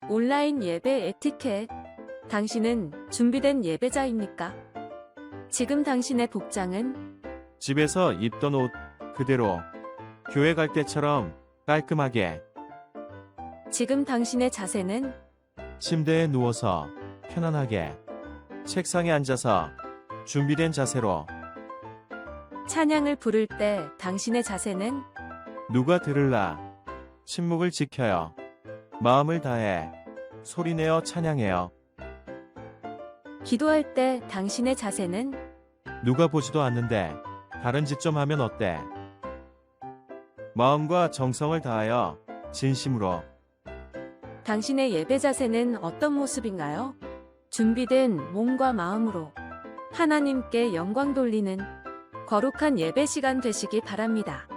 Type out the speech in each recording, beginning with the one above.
온라인 예배 에티켓. 당신은 준비된 예배자입니까? 지금 당신의 복장은? 집에서 입던 옷 그대로 교회 갈 때처럼 깔끔하게 지금 당신의 자세는? 침대에 누워서 편안하게 책상에 앉아서 준비된 자세로 찬양을 부를 때 당신의 자세는? 누가 들을라 침묵을 지켜요. 마음을 다해 소리내어 찬양해요. 기도할 때 당신의 자세는? 누가 보지도 않는데 다른 짓 좀 하면 어때? 마음과 정성을 다하여 진심으로 당신의 예배 자세는 어떤 모습인가요? 준비된 몸과 마음으로 하나님께 영광 돌리는 거룩한 예배 시간 되시기 바랍니다.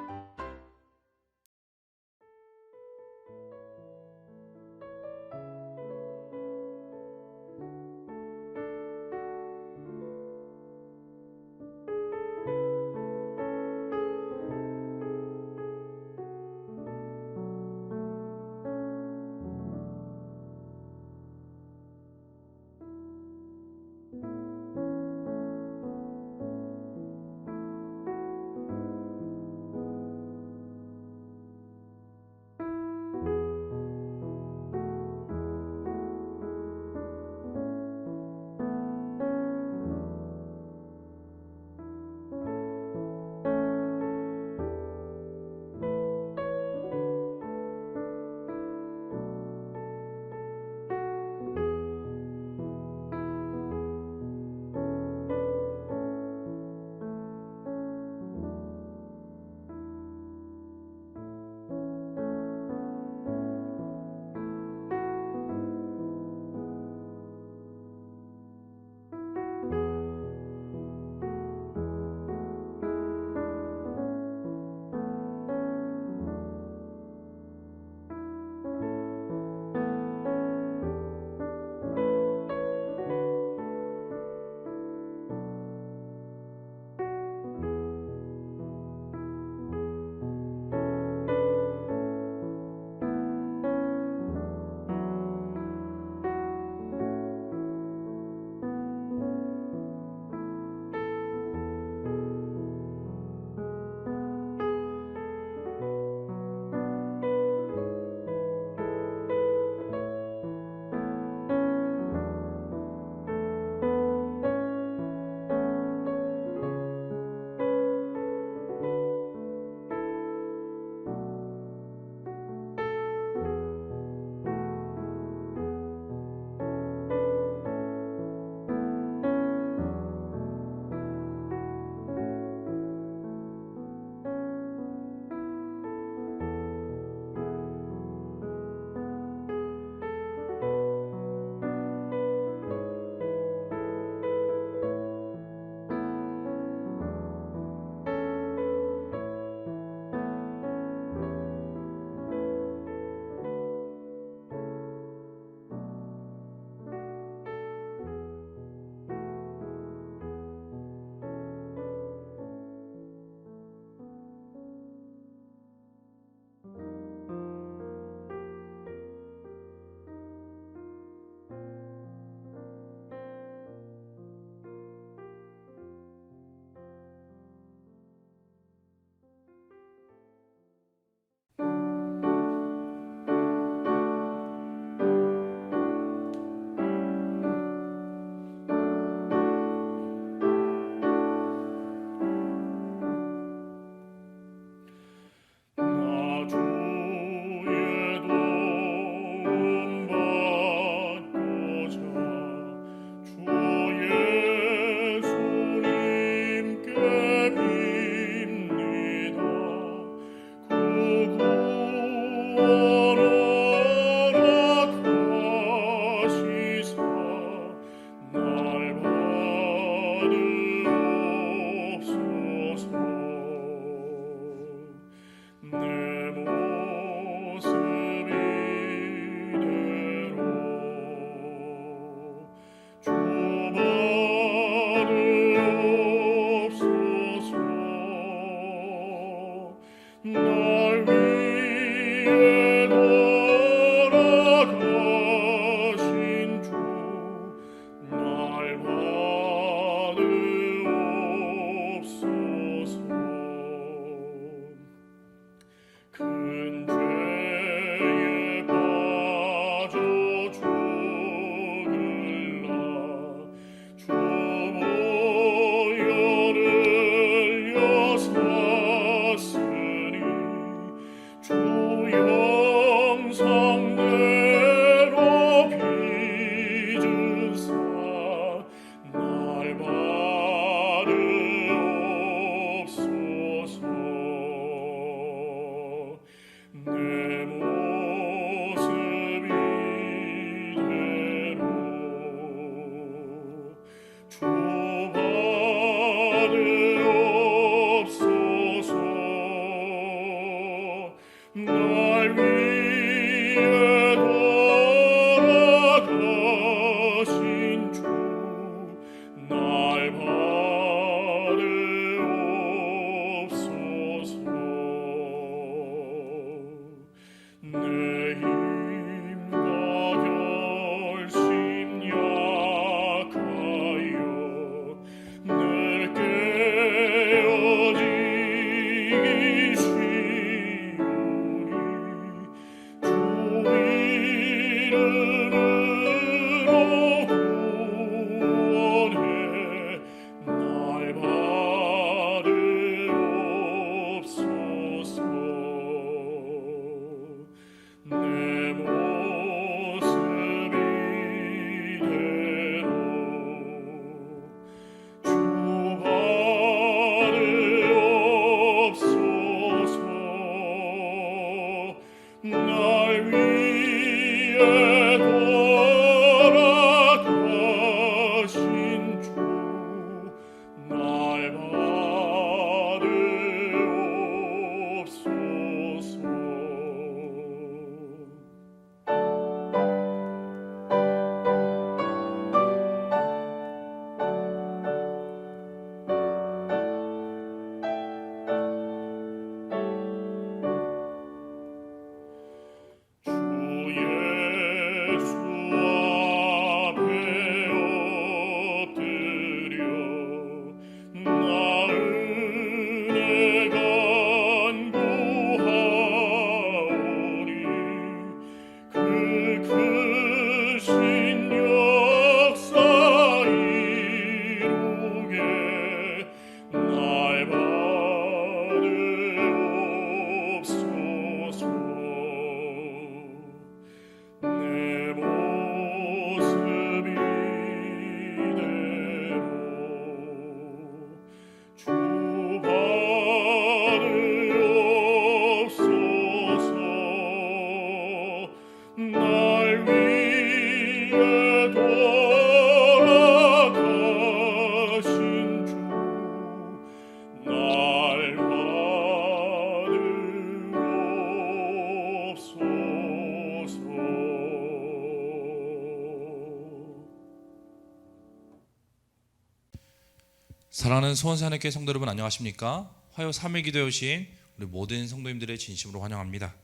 사랑하는 수원사내교회 성도 여러분, 안녕하십니까? 화요 3일 기도에 오신 우리 모든 성도님들의 진심으로 환영합니다.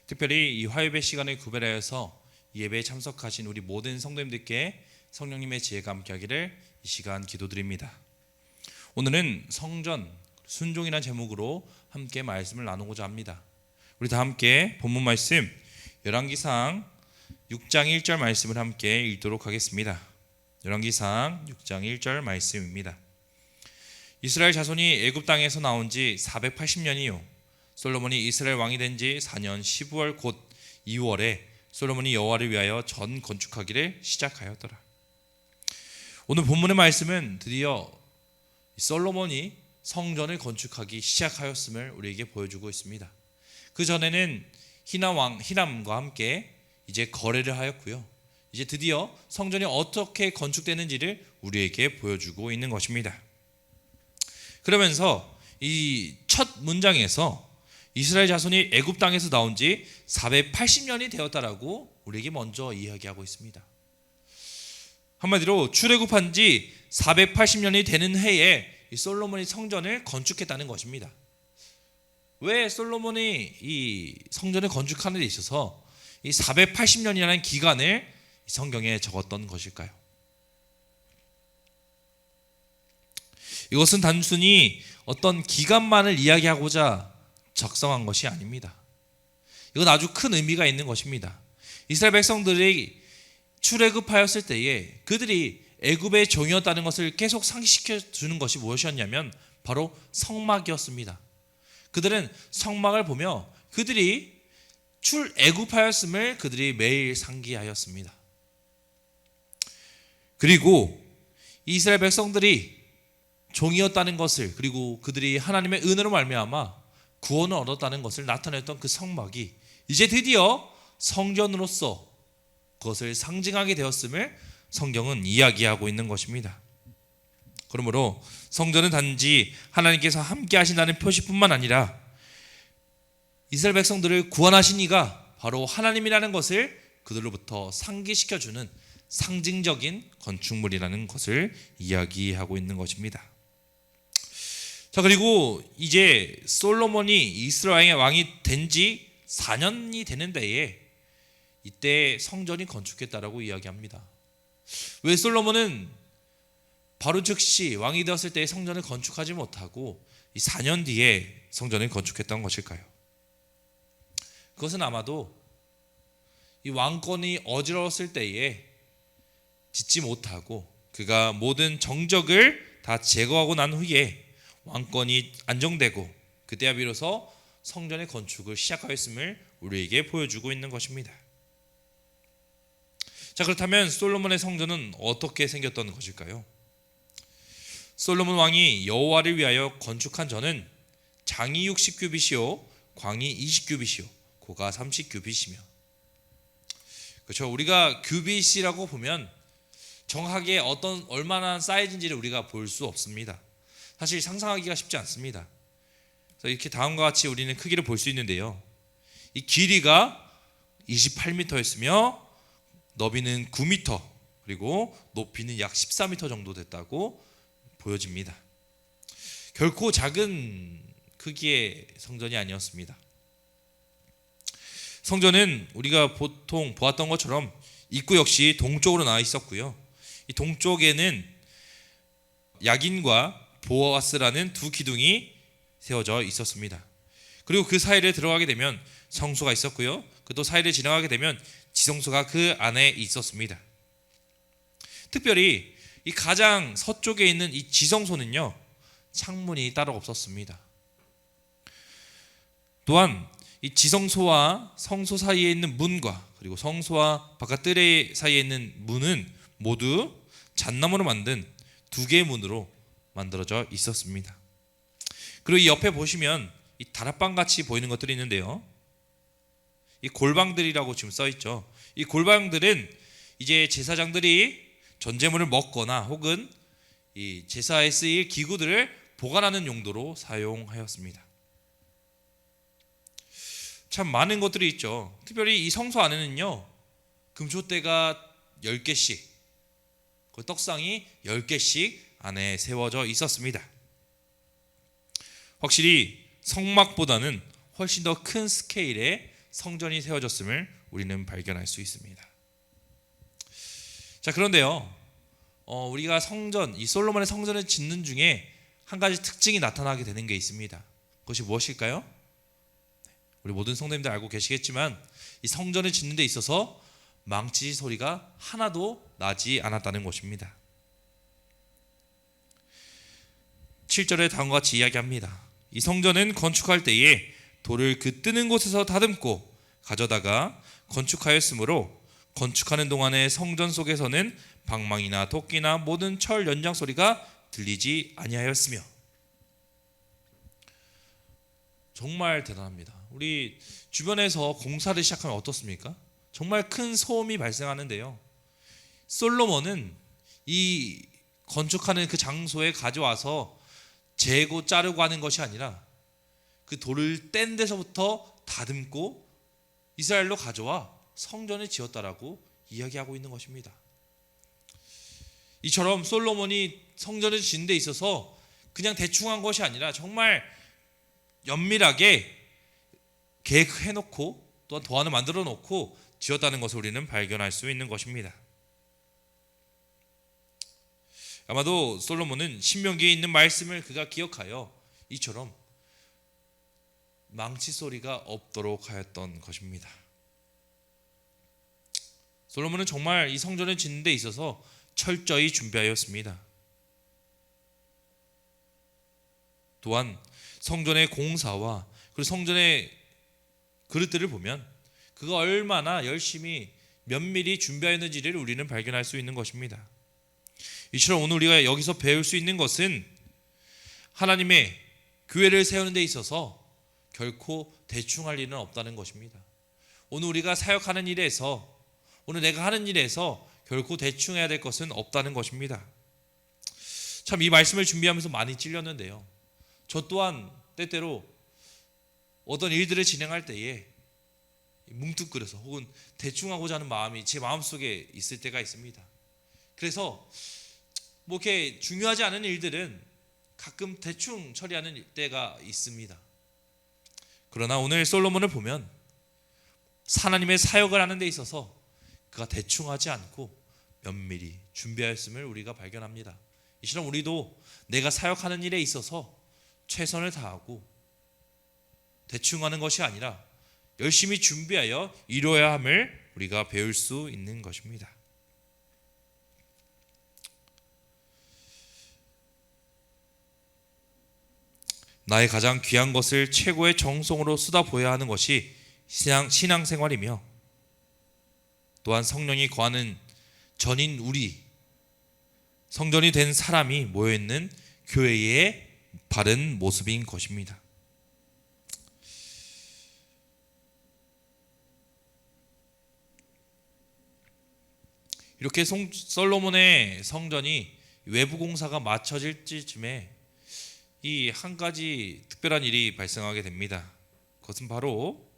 특별히 이 화요배 시간을 구별하여서 이 예배에 참석하신 우리 모든 성도님들께 성령님의 지혜가 함께하기를 이 시간 기도드립니다. 오늘은 성전 순종이라는 제목으로 함께 말씀을 나누고자 합니다. 우리 다 함께 본문 말씀 열왕기상 6장 1절 말씀을 함께 읽도록 하겠습니다. 열왕기상 6장 1절 말씀입니다. 이스라엘 자손이 애굽 땅에서 나온 지 480년이요 솔로몬이 이스라엘 왕이 된 지 4년 12월 곧 2월에 솔로몬이 여호와를 위하여 전 건축하기를 시작하였더라. 오늘 본문의 말씀은 드디어 솔로몬이 성전을 건축하기 시작하였음을 우리에게 보여주고 있습니다. 그 전에는 히람과 함께 이제 거래를 하였고요. 이제 드디어 성전이 어떻게 건축되는지를 우리에게 보여주고 있는 것입니다. 그러면서 이 첫 문장에서 이스라엘 자손이 애굽 땅에서 나온 지 480년이 되었다라고 우리에게 먼저 이야기하고 있습니다. 한마디로 출애굽한 지 480년이 되는 해에 이 솔로몬이 성전을 건축했다는 것입니다. 왜 솔로몬이 이 성전을 건축하는 데 있어서 이 480년이라는 기간을 성경에 적었던 것일까요? 이것은 단순히 어떤 기간만을 이야기하고자 작성한 것이 아닙니다. 이건 아주 큰 의미가 있는 것입니다. 이스라엘 백성들이 출애굽하였을 때에 그들이 애굽의 종이었다는 것을 계속 상기시켜 주는 것이 무엇이었냐면 바로 성막이었습니다. 그들은 성막을 보며 그들이 출애굽하였음을 그들이 매일 상기하였습니다. 그리고 이스라엘 백성들이 종이었다는 것을, 그리고 그들이 하나님의 은혜로 말미암아 구원을 얻었다는 것을 나타냈던 그 성막이 이제 드디어 성전으로서 그것을 상징하게 되었음을 성경은 이야기하고 있는 것입니다. 그러므로 성전은 단지 하나님께서 함께 하신다는 표시뿐만 아니라 이스라엘 백성들을 구원하신 이가 바로 하나님이라는 것을 그들로부터 상기시켜주는 상징적인 건축물이라는 것을 이야기하고 있는 것입니다. 자, 그리고 이제 솔로몬이 이스라엘의 왕이 된 지 4년이 되는 데에 이때 성전이 건축했다라고 이야기합니다. 왜 솔로몬은 바로 즉시 왕이 되었을 때 성전을 건축하지 못하고 이 4년 뒤에 성전을 건축했던 것일까요? 그것은 아마도 이 왕권이 어지러웠을 때에 짓지 못하고 그가 모든 정적을 다 제거하고 난 후에 왕권이 안정되고 그때야 비로소 성전의 건축을 시작하였음을 우리에게 보여주고 있는 것입니다. 자, 그렇다면 솔로몬의 성전은 어떻게 생겼던 것일까요? 솔로몬 왕이 여호와를 위하여 건축한 전은 장이 60규빗이요 광이 20규빗이요 고가 30규빗이며, 그렇죠. 우리가 규빗이라고 보면 정확하게 얼마나 사이즈인지를 우리가 볼 수 없습니다. 사실 상상하기가 쉽지 않습니다. 그래서 이렇게 다음과 같이 우리는 크기를 볼 수 있는데요. 이 길이가 28m였으며 너비는 9m, 그리고 높이는 약 14m 정도 됐다고 보여집니다. 결코 작은 크기의 성전이 아니었습니다. 성전은 우리가 보통 보았던 것처럼 입구 역시 동쪽으로 나와 있었고요. 이 동쪽에는 야긴과 보아스라는 두 기둥이 세워져 있었습니다. 그리고 그 사이를 들어가게 되면 성소가 있었고요. 또 사이를 지나가게 되면 지성소가 그 안에 있었습니다. 특별히 이 가장 서쪽에 있는 이 지성소는요, 창문이 따로 없었습니다. 또한 이 지성소와 성소 사이에 있는 문과 그리고 성소와 바깥 뜰의 사이에 있는 문은 모두 잣나무로 만든 두 개의 문으로 만들어져 있었습니다. 그리고 이 옆에 보시면 이 다락방 같이 보이는 것들이 있는데요. 이 골방들이라고 지금 써 있죠. 이 골방들은 이제 제사장들이 전제물을 먹거나 혹은 이 제사에 쓰일 기구들을 보관하는 용도로 사용하였습니다. 참 많은 것들이 있죠. 특별히 이 성소 안에는요, 금초대가 10개씩, 그 떡상이 10개씩 안에 세워져 있었습니다. 확실히 성막보다는 훨씬 더 큰 스케일의 성전이 세워졌음을 우리는 발견할 수 있습니다. 자, 그런데요, 우리가 이 솔로몬의 성전을 짓는 중에 한 가지 특징이 나타나게 되는 게 있습니다. 그것이 무엇일까요? 우리 모든 성도님들 알고 계시겠지만 이 성전을 짓는 데 있어서 망치 소리가 하나도 나지 않았다는 것입니다. 7절에 다음과 같이 이야기합니다. 이 성전은 건축할 때에 돌을 그 뜨는 곳에서 다듬고 가져다가 건축하였으므로 건축하는 동안에 성전 속에서는 방망이나 도끼나 모든 철 연장 소리가 들리지 아니하였으며. 정말 대단합니다. 우리 주변에서 공사를 시작하면 어떻습니까? 정말 큰 소음이 발생하는데요, 솔로몬은 이 건축하는 그 장소에 가져와서 재고 자르고 하는 것이 아니라 그 돌을 뗀 데서부터 다듬고 이스라엘로 가져와 성전을 지었다라고 이야기하고 있는 것입니다. 이처럼 솔로몬이 성전을 짓는 데 있어서 그냥 대충 한 것이 아니라 정말 연밀하게 계획해놓고 또한 도안을 만들어 놓고 지었다는 것을 우리는 발견할 수 있는 것입니다. 아마도 솔로몬은 신명기에 있는 말씀을 그가 기억하여 이처럼 망치 소리가 없도록 하였던 것입니다. 솔로몬은 정말 이 성전을 짓는 데 있어서 철저히 준비하였습니다. 또한 성전의 공사와 그리고 성전의 그릇들을 보면 그가 얼마나 열심히 면밀히 준비하였는지를 우리는 발견할 수 있는 것입니다. 이처럼 오늘 우리가 여기서 배울 수 있는 것은 하나님의 교회를 세우는 데 있어서 결코 대충 할 일은 없다는 것입니다. 오늘 우리가 사역하는 일에서, 오늘 내가 하는 일에서 결코 대충 해야 될 것은 없다는 것입니다. 참 이 말씀을 준비하면서 많이 찔렸는데요, 저 또한 때때로 어떤 일들을 진행할 때에 뭉뚱그려서 혹은 대충 하고자 하는 마음이 제 마음속에 있을 때가 있습니다. 그래서 뭐 이렇게 중요하지 않은 일들은 가끔 대충 처리하는 때가 있습니다. 그러나 오늘 솔로몬을 보면 하나님의 사역을 하는 데 있어서 그가 대충 하지 않고 면밀히 준비하였음을 우리가 발견합니다. 이처럼 우리도 내가 사역하는 일에 있어서 최선을 다하고 대충 하는 것이 아니라 열심히 준비하여 이루어야 함을 우리가 배울 수 있는 것입니다. 나의 가장 귀한 것을 최고의 정성으로 쏟아부어야 하는 것이 신앙생활이며, 또한 성령이 거하는 전인 우리, 성전이 된 사람이 모여있는 교회의 바른 모습인 것입니다. 이렇게 솔로몬의 성전이 외부 공사가 마쳐질 즈음에 이 한 가지 특별한 일이 발생하게 됩니다. 그것은 바로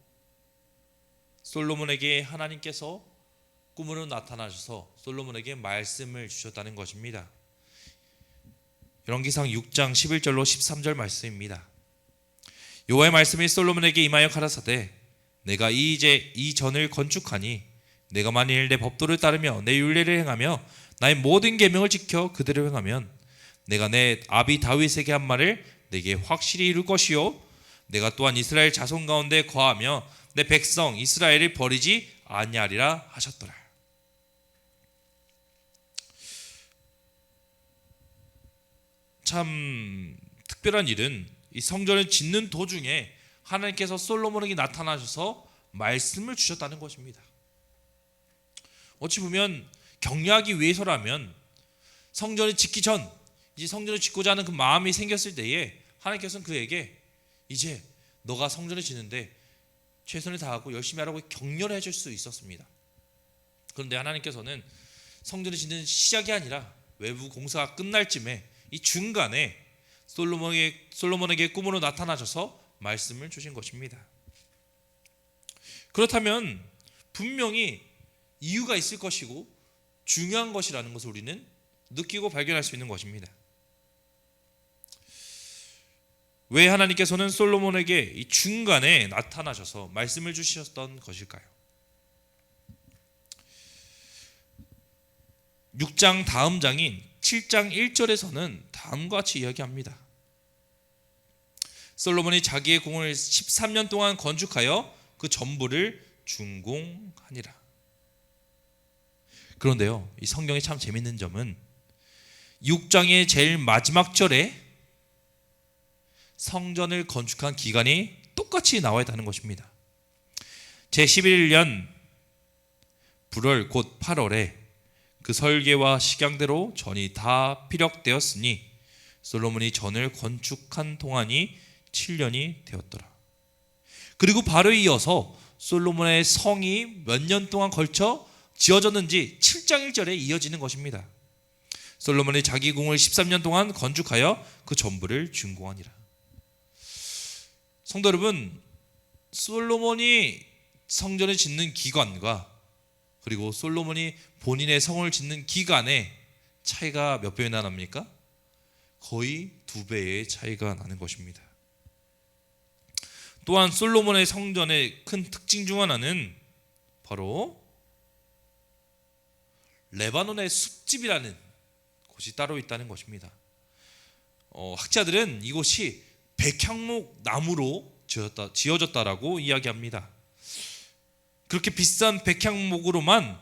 솔로몬에게 하나님께서 꿈으로 나타나셔서 솔로몬에게 말씀을 주셨다는 것입니다. 열왕기상 6장 11절로 13절 말씀입니다. 여호와의 말씀이 솔로몬에게 임하여 가라사대, 내가 이제 이 전을 건축하니 내가 만일 내 법도를 따르며 내 율례를 행하며 나의 모든 계명을 지켜 그대로 행하면 내가 내 아비 다윗에게 한 말을 내게 확실히 이룰 것이요, 내가 또한 이스라엘 자손 가운데 거하며 내 백성 이스라엘을 버리지 아니하리라 하셨더라. 참 특별한 일은 이 성전을 짓는 도중에 하나님께서 솔로몬에게 나타나셔서 말씀을 주셨다는 것입니다. 어찌 보면 격려하기 위해서라면 성전을 짓기 전, 이제 성전을 짓고자 하는 그 마음이 생겼을 때에 하나님께서는 그에게 이제 너가 성전을 짓는데 최선을 다하고 열심히 하라고 격려를 해줄 수 있었습니다. 그런데 하나님께서는 성전을 짓는 시작이 아니라 외부 공사가 끝날 쯤에 이 중간에 솔로몬에게 꿈으로 나타나셔서 말씀을 주신 것입니다. 그렇다면 분명히 이유가 있을 것이고 중요한 것이라는 것을 우리는 느끼고 발견할 수 있는 것입니다. 왜 하나님께서는 솔로몬에게 이 중간에 나타나셔서 말씀을 주셨던 것일까요? 6장 다음 장인 7장 1절에서는 다음과 같이 이야기합니다. 솔로몬이 자기의 궁을 13년 동안 건축하여 그 전부를 준공하니라. 그런데요, 이 성경의 참 재밌는 점은 6장의 제일 마지막 절에 성전을 건축한 기간이 똑같이 나와 있다는 것입니다. 제11년 불월 곧 8월에 그 설계와 식양대로 전이 다 피력되었으니 솔로몬이 전을 건축한 동안이 7년이 되었더라. 그리고 바로 이어서 솔로몬의 성이 몇 년 동안 걸쳐 지어졌는지 7장 1절에 이어지는 것입니다. 솔로몬이 자기 궁을 13년 동안 건축하여 그 전부를 준공하니라. 성도 여러분, 솔로몬이 성전을 짓는 기간과 그리고 솔로몬이 본인의 성을 짓는 기간에 차이가 몇 배나 납니까? 거의 2배의 차이가 나는 것입니다. 또한 솔로몬의 성전의 큰 특징 중 하나는 바로 레바논의 숲집이라는 곳이 따로 있다는 것입니다. 학자들은 이곳이 백향목 나무로 지어졌다라고 이야기합니다. 그렇게 비싼 백향목으로만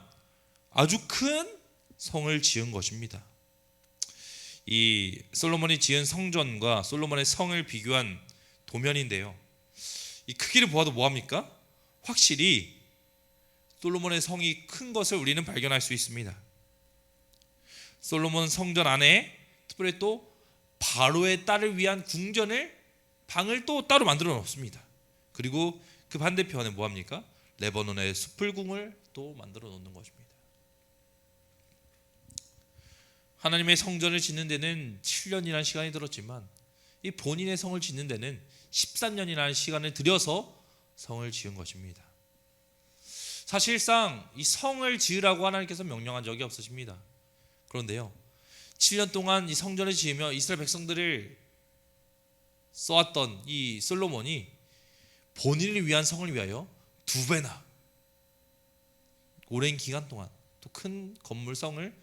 아주 큰 성을 지은 것입니다. 이 솔로몬이 지은 성전과 솔로몬의 성을 비교한 도면인데요, 이 크기를 보아도 뭐합니까? 확실히 솔로몬의 성이 큰 것을 우리는 발견할 수 있습니다. 솔로몬 성전 안에 특별히 또 바로의 딸을 위한 방을 또 따로 만들어 놓습니다. 그리고 그 반대편에 뭐합니까? 레바논의 숲을궁을 또 만들어 놓는 것입니다. 하나님의 성전을 짓는 데는 7년이라는 시간이 들었지만 이 본인의 성을 짓는 데는 13년이라는 시간을 들여서 성을 지은 것입니다. 사실상 이 성을 지으라고 하나님께서 명령한 적이 없으십니다. 그런데요, 7년 동안 이 성전을 지으며 이스라엘 백성들을 써왔던 이 솔로몬이 본인을 위한 성을 위하여 2배나 오랜 기간 동안 또 큰 건물성을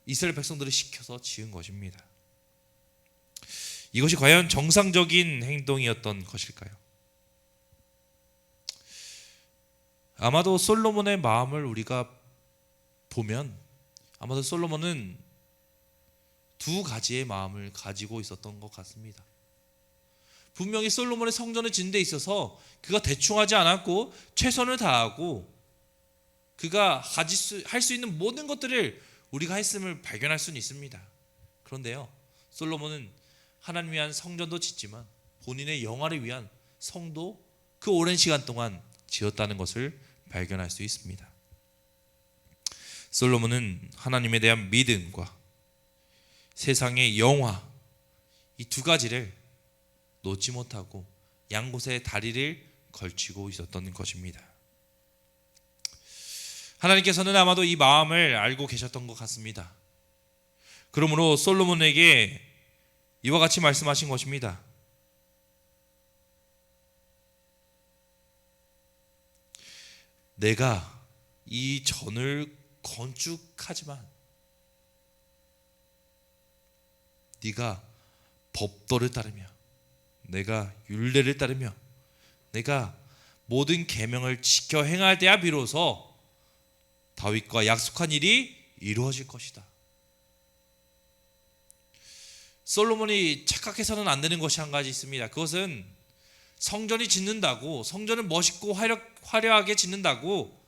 이스라엘 백성들을 시켜서 지은 것입니다. 이것이 과연 정상적인 행동이었던 것일까요? 아마도 솔로몬의 마음을 우리가 보면 아마도 솔로몬은 2가지의 마음을 가지고 있었던 것 같습니다. 분명히 솔로몬의 성전을 짓는 데 있어서 그가 대충 하지 않았고 최선을 다하고 그가 할 수 있는 모든 것들을 우리가 했음을 발견할 수는 있습니다. 그런데요, 솔로몬은 하나님 위한 성전도 짓지만 본인의 영화를 위한 성도 그 오랜 시간 동안 지었다는 것을 발견할 수 있습니다. 솔로몬은 하나님에 대한 믿음과 세상의 영화, 이 2가지를 놓지 못하고 양곳에 다리를 걸치고 있었던 것입니다. 하나님께서는 아마도 이 마음을 알고 계셨던 것 같습니다. 그러므로 솔로몬에게 이와 같이 말씀하신 것입니다. 내가 이 전을 건축하지만 네가 법도를 따르며 내가 율례를 따르며 내가 모든 계명을 지켜 행할 때야 비로소 다윗과 약속한 일이 이루어질 것이다. 솔로몬이 착각해서는 안 되는 것이 한 가지 있습니다. 그것은 성전이 짓는다고, 성전을 멋있고 화려하게 짓는다고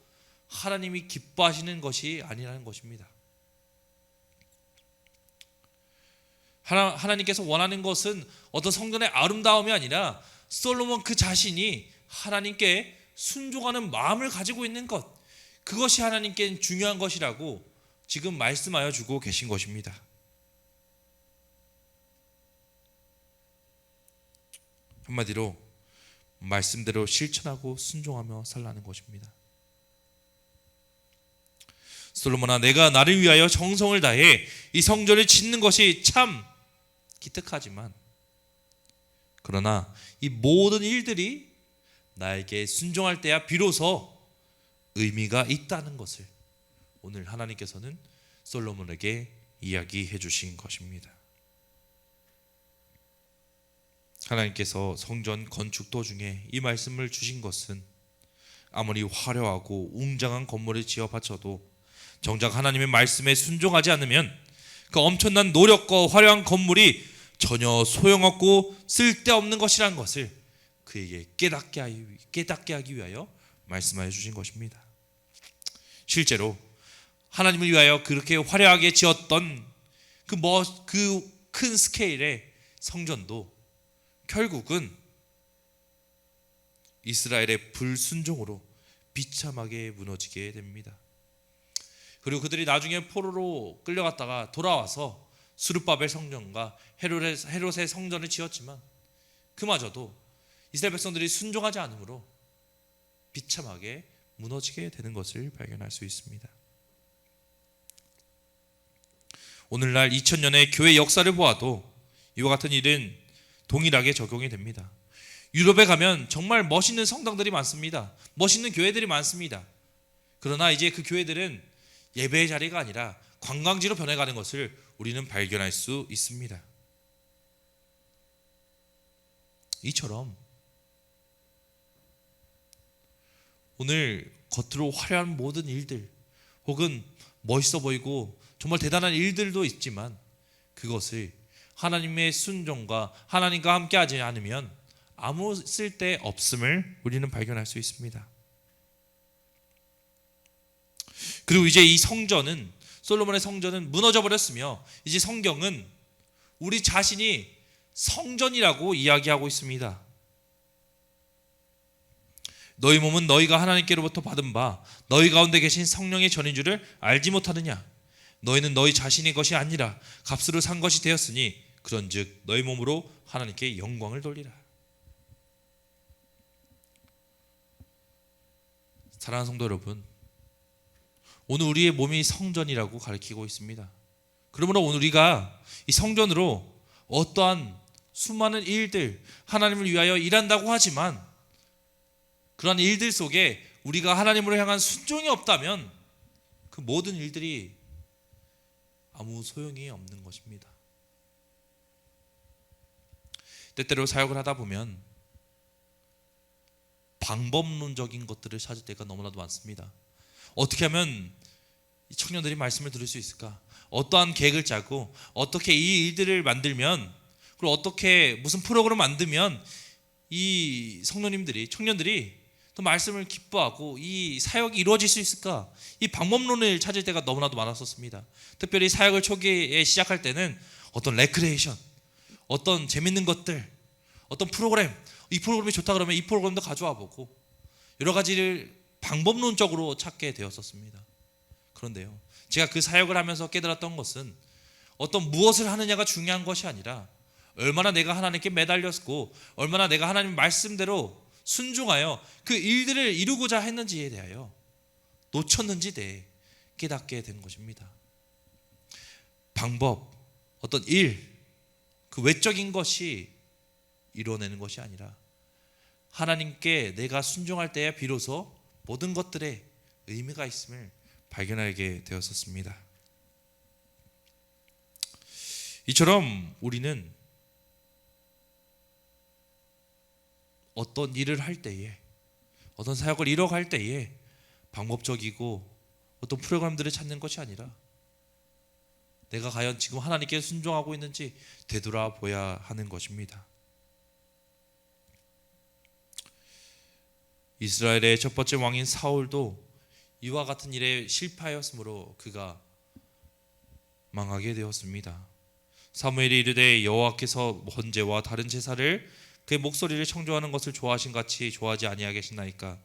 하나님이 기뻐하시는 것이 아니라는 것입니다. 하나님께서 원하는 것은 어떤 성전의 아름다움이 아니라 솔로몬 그 자신이 하나님께 순종하는 마음을 가지고 있는 것, 그것이 하나님께 중요한 것이라고 지금 말씀하여 주고 계신 것입니다. 한마디로 말씀대로 실천하고 순종하며 살라는 것입니다. 솔로몬아, 내가 나를 위하여 정성을 다해 이 성전을 짓는 것이 참 기특하지만 그러나 이 모든 일들이 나에게 순종할 때야 비로소 의미가 있다는 것을 오늘 하나님께서는 솔로몬에게 이야기해 주신 것입니다. 하나님께서 성전 건축 도중에 이 말씀을 주신 것은 아무리 화려하고 웅장한 건물을 지어 바쳐도 정작 하나님의 말씀에 순종하지 않으면 그 엄청난 노력과 화려한 건물이 전혀 소용없고 쓸데없는 것이라는 것을 그에게 깨닫게 하기 위하여 말씀하여 주신 것입니다. 실제로 하나님을 위하여 그렇게 화려하게 지었던 그 큰 스케일의 성전도 결국은 이스라엘의 불순종으로 비참하게 무너지게 됩니다. 그리고 그들이 나중에 포로로 끌려갔다가 돌아와서 스룹바벨 성전과 헤롯의 성전을 지었지만 그마저도 이스라엘 백성들이 순종하지 않으므로 비참하게 무너지게 되는 것을 발견할 수 있습니다. 오늘날 2000년의 교회 역사를 보아도 이와 같은 일은 동일하게 적용이 됩니다. 유럽에 가면 정말 멋있는 성당들이 많습니다. 멋있는 교회들이 많습니다. 그러나 이제 그 교회들은 예배의 자리가 아니라 관광지로 변해가는 것을 우리는 발견할 수 있습니다. 이처럼 오늘 겉으로 화려한 모든 일들 혹은 멋있어 보이고 정말 대단한 일들도 있지만 그것을 하나님의 순종과 하나님과 함께 하지 않으면 아무 쓸데 없음을 우리는 발견할 수 있습니다. 그리고 이제 이 성전은 솔로몬의 성전은 무너져 버렸으며 이제 성경은 우리 자신이 성전이라고 이야기하고 있습니다. 너희 몸은 너희가 하나님께로부터 받은 바 너희 가운데 계신 성령의 전인 줄을 알지 못하느냐? 너희는 너희 자신의 것이 아니라 값으로 산 것이 되었으니 그런즉 너희 몸으로 하나님께 영광을 돌리라. 사랑하는 성도 여러분, 오늘 우리의 몸이 성전이라고 가르치고 있습니다. 그러므로 오늘 우리가 이 성전으로 어떠한 수많은 일들, 하나님을 위하여 일한다고 하지만 그러한 일들 속에 우리가 하나님으로 향한 순종이 없다면 그 모든 일들이 아무 소용이 없는 것입니다. 때때로 사역을 하다 보면 방법론적인 것들을 찾을 때가 너무나도 많습니다. 어떻게 하면 이 청년들이 말씀을 들을 수 있을까? 어떠한 계획을 짜고 어떻게 이 일들을 만들면 그리고 어떻게 무슨 프로그램을 만들면 이 성도님들이 청년들이 또 말씀을 기뻐하고 이 사역이 이루어질 수 있을까? 이 방법론을 찾을 때가 너무나도 많았었습니다. 특별히 사역을 초기에 시작할 때는 어떤 레크레이션, 어떤 재밌는 것들, 어떤 프로그램, 이 프로그램이 좋다 그러면 이 프로그램도 가져와 보고 여러 가지를 방법론적으로 찾게 되었었습니다. 그런데요, 제가 그 사역을 하면서 깨달았던 것은 어떤 무엇을 하느냐가 중요한 것이 아니라 얼마나 내가 하나님께 매달렸고 얼마나 내가 하나님 말씀대로 순종하여 그 일들을 이루고자 했는지에 대하여 놓쳤는지 대해 깨닫게 된 것입니다. 방법, 어떤 일, 그 외적인 것이 이루어내는 것이 아니라 하나님께 내가 순종할 때에 비로소 모든 것들에 의미가 있음을 발견하게 되었었습니다. 이처럼 우리는 어떤 일을 할 때에 어떤 사역을 이뤄갈 때에 방법적이고 어떤 프로그램들을 찾는 것이 아니라 내가 과연 지금 하나님께 순종하고 있는지 되돌아보아야 하는 것입니다. 이스라엘의 첫 번째 왕인 사울도 이와 같은 일에 실패하였으므로 그가 망하게 되었습니다. 사무엘이 이르되 여호와께서 번제와 다른 제사를 그의 목소리를 청조하는 것을 좋아하신 같이 좋아하지 아니하겠나이까.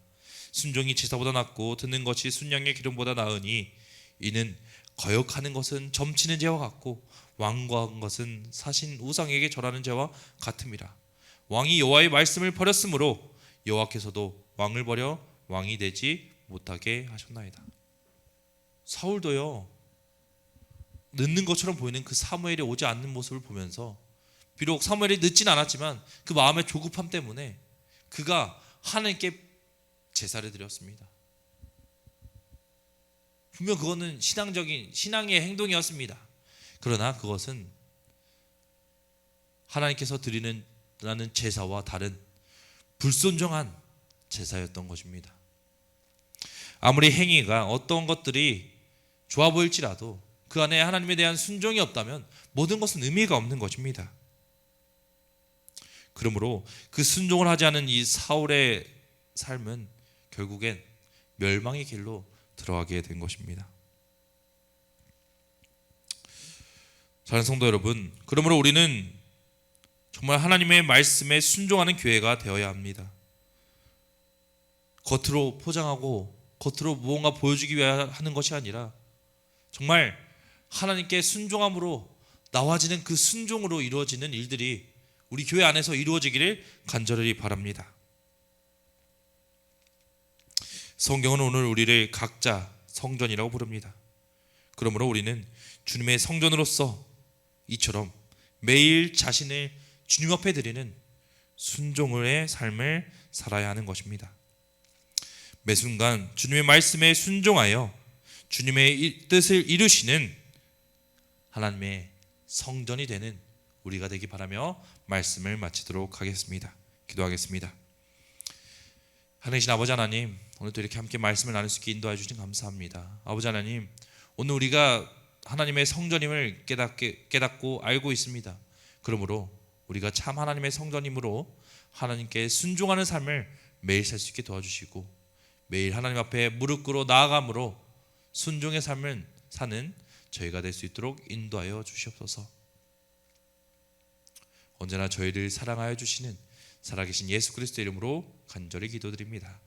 순종이 제사보다 낫고 듣는 것이 순양의 기름보다 나으니 이는 거역하는 것은 점치는 죄와 같고 완고한 것은 사신 우상에게 절하는 죄와 같음이라. 왕이 여호와의 말씀을 버렸으므로 여호와께서도 왕을 버려 왕이 되지 못하게 하셨나이다. 사울도요, 늦는 것처럼 보이는 그 사무엘이 오지 않는 모습을 보면서 비록 사무엘이 늦진 않았지만 그 마음의 조급함 때문에 그가 하나님께 제사를 드렸습니다. 분명 그거는 신앙의 행동이었습니다. 그러나 그것은 하나님께서 드리는 제사와 다른 불순종한 제사였던 것입니다. 아무리 행위가 어떤 것들이 좋아 보일지라도 그 안에 하나님에 대한 순종이 없다면 모든 것은 의미가 없는 것입니다. 그러므로 그 순종을 하지 않은 이 사울의 삶은 결국엔 멸망의 길로 들어가게 된 것입니다. 사랑하는 성도 여러분, 그러므로 우리는 정말 하나님의 말씀에 순종하는 교회가 되어야 합니다. 겉으로 포장하고 겉으로 무언가 보여주기 위해 하는 것이 아니라 정말 하나님께 순종함으로 나와지는 그 순종으로 이루어지는 일들이 우리 교회 안에서 이루어지기를 간절히 바랍니다. 성경은 오늘 우리를 각자 성전이라고 부릅니다. 그러므로 우리는 주님의 성전으로서 이처럼 매일 자신을 주님 앞에 드리는 순종의 삶을 살아야 하는 것입니다. 매 순간 주님의 말씀에 순종하여 주님의 뜻을 이루시는 하나님의 성전이 되는 우리가 되기 바라며 말씀을 마치도록 하겠습니다. 기도하겠습니다. 하늘이신 아버지 하나님, 오늘도 이렇게 함께 말씀을 나눌 수 있게 인도해 주신 감사합니다. 아버지 하나님, 오늘 우리가 하나님의 성전임을 깨닫고 알고 있습니다. 그러므로 우리가 참 하나님의 성전이므로 하나님께 순종하는 삶을 매일 살 수 있게 도와주시고 매일 하나님 앞에 무릎 꿇어 나아감으로 순종의 삶을 사는 저희가 될 수 있도록 인도하여 주시옵소서. 언제나 저희를 사랑하여 주시는 살아계신 예수 그리스도의 이름으로 간절히 기도드립니다.